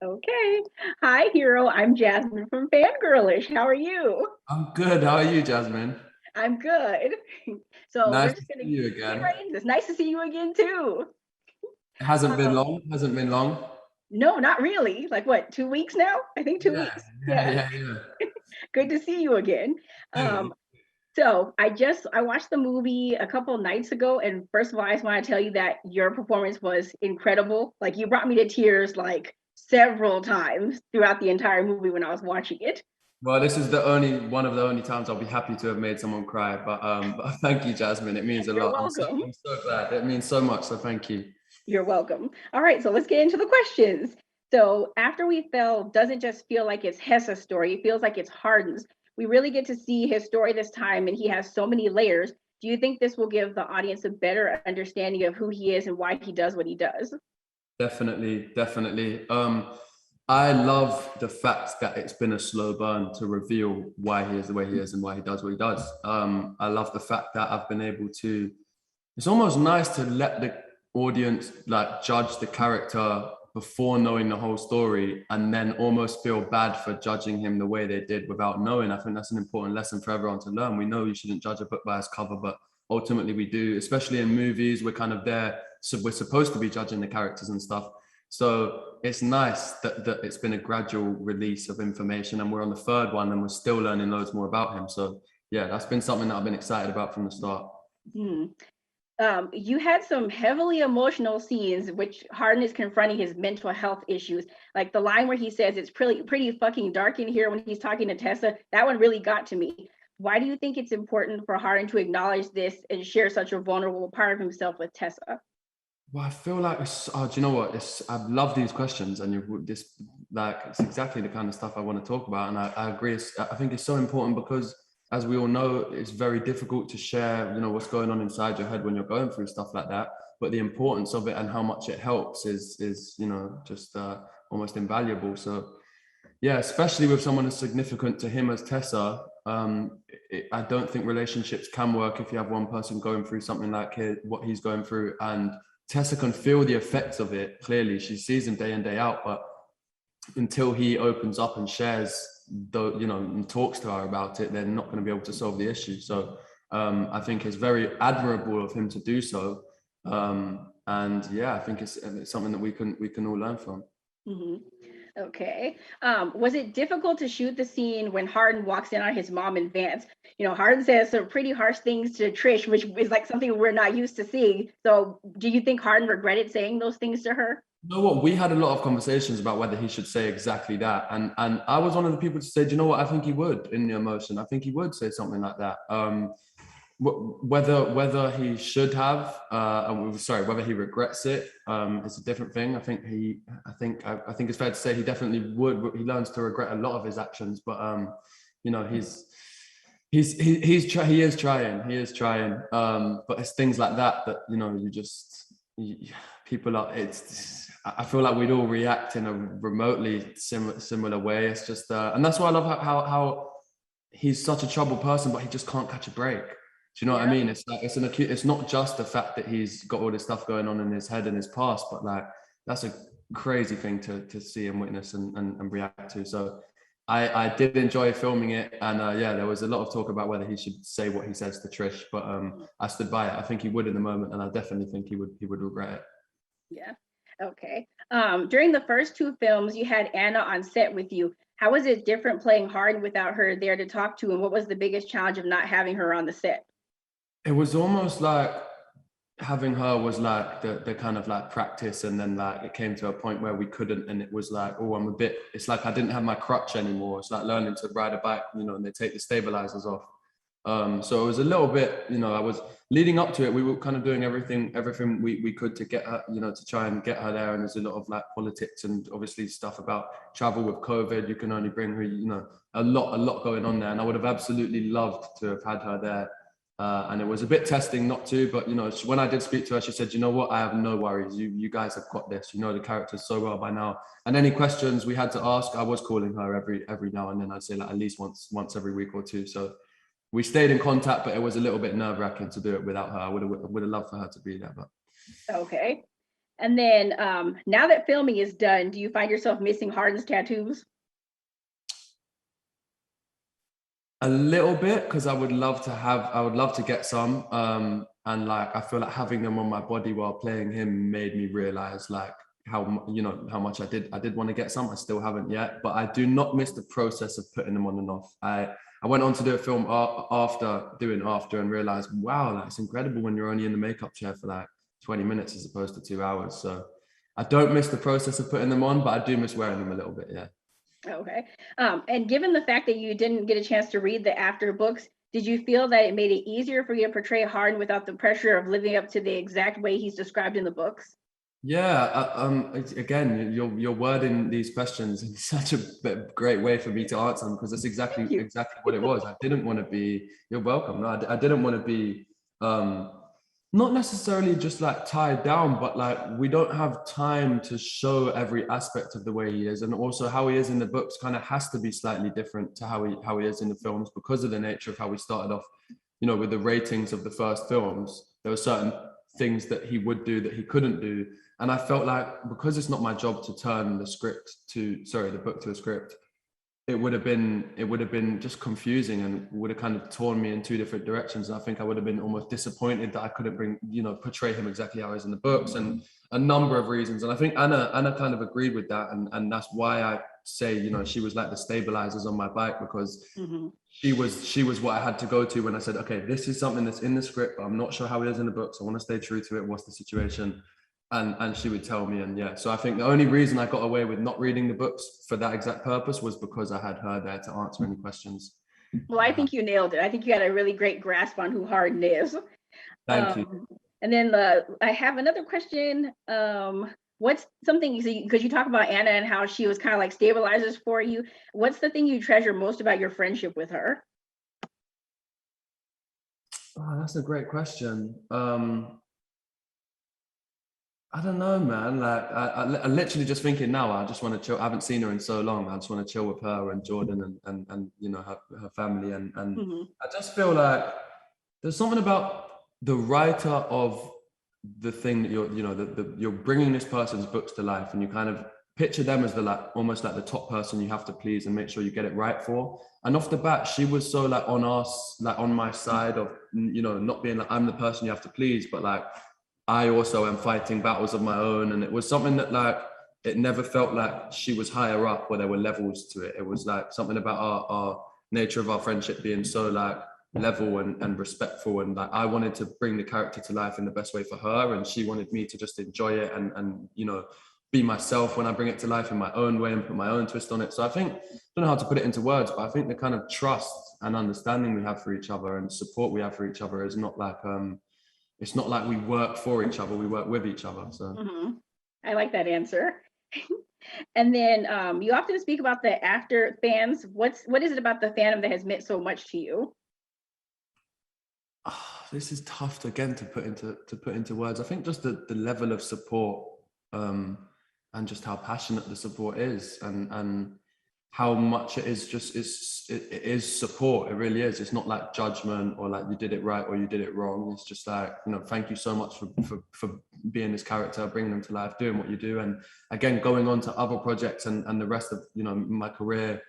Okay. Hi, Hero. I'm Jasmine from Fangirlish. How are you? I'm good. How are you, Jasmine? I'm good. So we're Nice to just gonna see you get again. right into this. Nice to see you again too. It hasn't been Um, long. Hasn't been long. no, not really. Like what, 2 weeks now? I think two Yeah, weeks. yeah, Yeah. yeah, yeah. Good to see you again. Hey. Um, so I watched the movie a couple nights ago, and first of all, I just want to tell you that your performance was incredible. Like you brought me to tears like several times throughout the entire movie when I was watching it. Well, this is the only one of the only times I'll be happy to have made someone cry. But thank you, Jasmine. It means a You're lot. welcome. I'm so glad. It means so much. So thank you. You're welcome. All right, so let's get into the questions. So after we fell doesn't just feel like it's Hessa's story, it feels like it's Hardin's. We really get to see his story this time, and he has so many layers. Do you think this will give the audience a better understanding of who he is and why he does what he does? Definitely, definitely. I love the fact that it's been a slow burn to reveal why he is the way he is and why he does what he does. I love the fact that I've been able to. It's almost nice to let the audience like judge the character before knowing the whole story, and then almost feel bad for judging him the way they did without knowing. I think that's an important lesson for everyone to learn. We know you shouldn't judge a book by its cover, but ultimately we do, especially in movies. We're kind of there, so we're supposed to be judging the characters and stuff. So it's nice that it's been a gradual release of information, and we're on the third one, and we're still learning loads more about him. So yeah, that's been something that I've been excited about from the start. Hmm. You had some heavily emotional scenes, which Hardin is confronting his mental health issues. Like the line where he says it's pretty fucking dark in here when he's talking to Tessa. That one really got to me. Why do you think it's important for Hardin to acknowledge this and share such a vulnerable part of himself with Tessa? Well, I feel like do you know what? I love these questions, and this like it's exactly the kind of stuff I want to talk about. And I agree. I think it's so important because, as we all know, it's very difficult to share, what's going on inside your head when you're going through stuff like that. But the importance of it and how much it helps is just almost invaluable. So yeah, especially with someone as significant to him as Tessa. I don't think relationships can work if you have one person going through something like what he's going through, and Tessa can feel the effects of it. Clearly, she sees him day in day out, but until he opens up and shares, and talks to her about it, they're not going to be able to solve the issue. So I think it's very admirable of him to do so, and yeah, I think it's something that we can all learn from. Hmm. Okay. Was it difficult to shoot the scene when Hardin walks in on his mom and Vance? Hardin says some pretty harsh things to Trish, which is like something we're not used to seeing. So, do you think Hardin regretted saying those things to her? You know what? We had a lot of conversations about whether he should say exactly that, and I was one of the people to say, do you know what? I think he would in the emotion. I think he would say something like that. Whether he should have, sorry, whether he regrets it, is a different thing. I think it's fair to say he definitely would. He learns to regret a lot of his actions, but he is trying. He is trying. But it's things like that people are. I feel like we'd all react in a remotely similar way. It's just, and that's why I love how he's such a troubled person, but he just can't catch a break. Do you know what I Yeah. mean? It's like it's not just the fact that he's got all this stuff going on in his head and his past, but like that's a crazy thing to see and witness and react to. So I did enjoy filming it, and yeah, there was a lot of talk about whether he should say what he says to Trish, but I stood by it. I think he would in the moment, and I definitely think he would regret it. Yeah. Okay. During the first two films, you had Anna on set with you. How was it different playing Hardin without her there to talk to? And what was the biggest challenge of not having her on the set? It was almost like having her was like the kind of like practice, and then like it came to a point where we couldn't, and it was like, oh, it's like I didn't have my crutch anymore. It's like learning to ride a bike, and they take the stabilizers off. So it was a little bit, I was leading up to it, we were kind of doing everything we could to get her, to try and get her there. And there's a lot of like politics and obviously stuff about travel with COVID. You can only bring her, a lot going on there. And I would have absolutely loved to have had her there. And it was a bit testing not to, but when I did speak to her, she said, you know what, I have no worries. You guys have got this. You know the characters so well by now. And any questions we had to ask, I was calling her every now and then. I'd say like at least once every week or two. So we stayed in contact, but it was a little bit nerve wracking to do it without her. I would have loved for her to be there, but Okay. And then now that filming is done, do you find yourself missing Hardin's tattoos? A little bit, because I would love to get some. And like, I feel like having them on my body while playing him made me realize like how much I did want to get some. I still haven't yet, but I do not miss the process of putting them on and off. I went on to do a film after and realized, wow, that's incredible when you're only in the makeup chair for like 20 minutes as opposed to 2 hours. So I don't miss the process of putting them on, but I do miss wearing them a little bit. Yeah. Okay. And given the fact that you didn't get a chance to read the after books, did you feel that it made it easier for you to portray Hardin without the pressure of living up to the exact way he's described in the books? Yeah, again, you're wording these questions in such a great way for me to answer them, because that's exactly what it was. I didn't want to be. You're welcome. No, I didn't want to be, not necessarily just like tied down, but like we don't have time to show every aspect of the way he is, and also how he is in the books kind of has to be slightly different to how he is in the films because of the nature of how we started off. With the ratings of the first films, there were certain things that he would do that he couldn't do. And I felt like, because it's not my job to turn the book to a script, it would have been just confusing and would have kind of torn me in two different directions. And I think I would have been almost disappointed that I couldn't portray him exactly how he is in the books, and a number of reasons. And I think Anna kind of agreed with that. And that's why I say, she was like the stabilizers on my bike, because she was what I had to go to when I said, okay, this is something that's in the script, but I'm not sure how it is in the books. I want to stay true to it. What's the situation? And she would tell me. And yeah, so I think the only reason I got away with not reading the books for that exact purpose was because I had her there to answer any questions. Well, I think you nailed it. I think you had a really great grasp on who Hardin is. Thank you. And then I have another question. What's something, because you talk about Anna and how she was kind of like stabilizers for you. What's the thing you treasure most about your friendship with her? Oh, that's a great question. I don't know, man. Like, I literally just thinking now, I just want to chill. I haven't seen her in so long. I just want to chill with her and Jordan and her family. And I just feel like there's something about the writer of the thing that you're bringing this person's books to life, and you kind of picture them as almost like the top person you have to please and make sure you get it right for. And off the bat, she was so like on my side of, not being like, I'm the person you have to please, but like, I also am fighting battles of my own. And it was something that like, it never felt like she was higher up or there were levels to it. It was like something about our nature of our friendship being so like level and respectful. And like, I wanted to bring the character to life in the best way for her. And she wanted me to just enjoy it and be myself when I bring it to life in my own way and put my own twist on it. So I think, I don't know how to put it into words, but I think the kind of trust and understanding we have for each other and support we have for each other is not like, it's not like we work for each other, we work with each other. So I like that answer. And then you often speak about the after fans. What is it about the fandom that has meant so much to you? This is tough to put into words. I think just the level of support, and just how passionate the support is, and how much it is support. It really is. It's not like judgment or like you did it right or you did it wrong. It's just like, thank you so much for being this character, bringing them to life, doing what you do. And again, going on to other projects and the rest of, my career,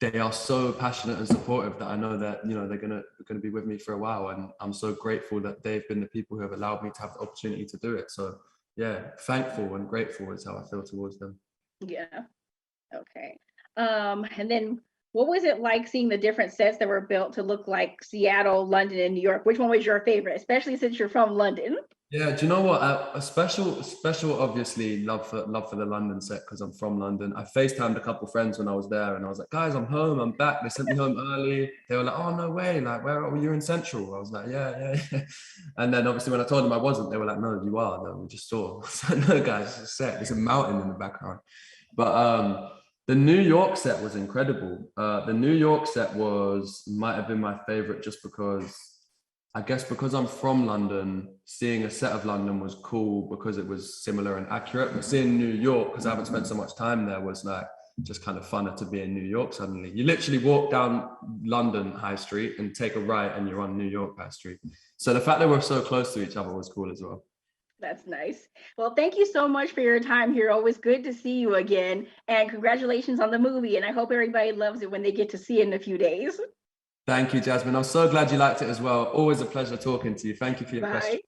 they are so passionate and supportive that I know that, they're going to be with me for a while. And I'm so grateful that they've been the people who have allowed me to have the opportunity to do it. So yeah, thankful and grateful is how I feel towards them. Yeah. Okay. And then what was it like seeing the different sets that were built to look like Seattle, London, and New York? Which one was your favorite, especially since you're from London? Yeah, do you know what? A special, obviously, love for the London set because I'm from London. I FaceTimed a couple friends when I was there, and I was like, "Guys, I'm home. I'm back." They sent me home early. They were like, "Oh no way! Like, where are you in Central?" I was like, "Yeah." And then obviously when I told them I wasn't, they were like, "No, you are. No, we just saw." So no, guys, it's a set. There's a mountain in the background. But the New York set was incredible. The New York set might have been my favorite just because. I guess because I'm from London, seeing a set of London was cool because it was similar and accurate. But seeing New York, because I haven't spent so much time there, was like just kind of funner to be in New York suddenly. You literally walk down London High Street and take a right and you're on New York High Street. So the fact that we're so close to each other was cool as well. That's nice. Well, thank you so much for your time, Hero. It was good to see you again. And congratulations on the movie. And I hope everybody loves it when they get to see it in a few days. Thank you, Jasmine. I'm so glad you liked it as well. Always a pleasure talking to you. Thank you for your question. Bye.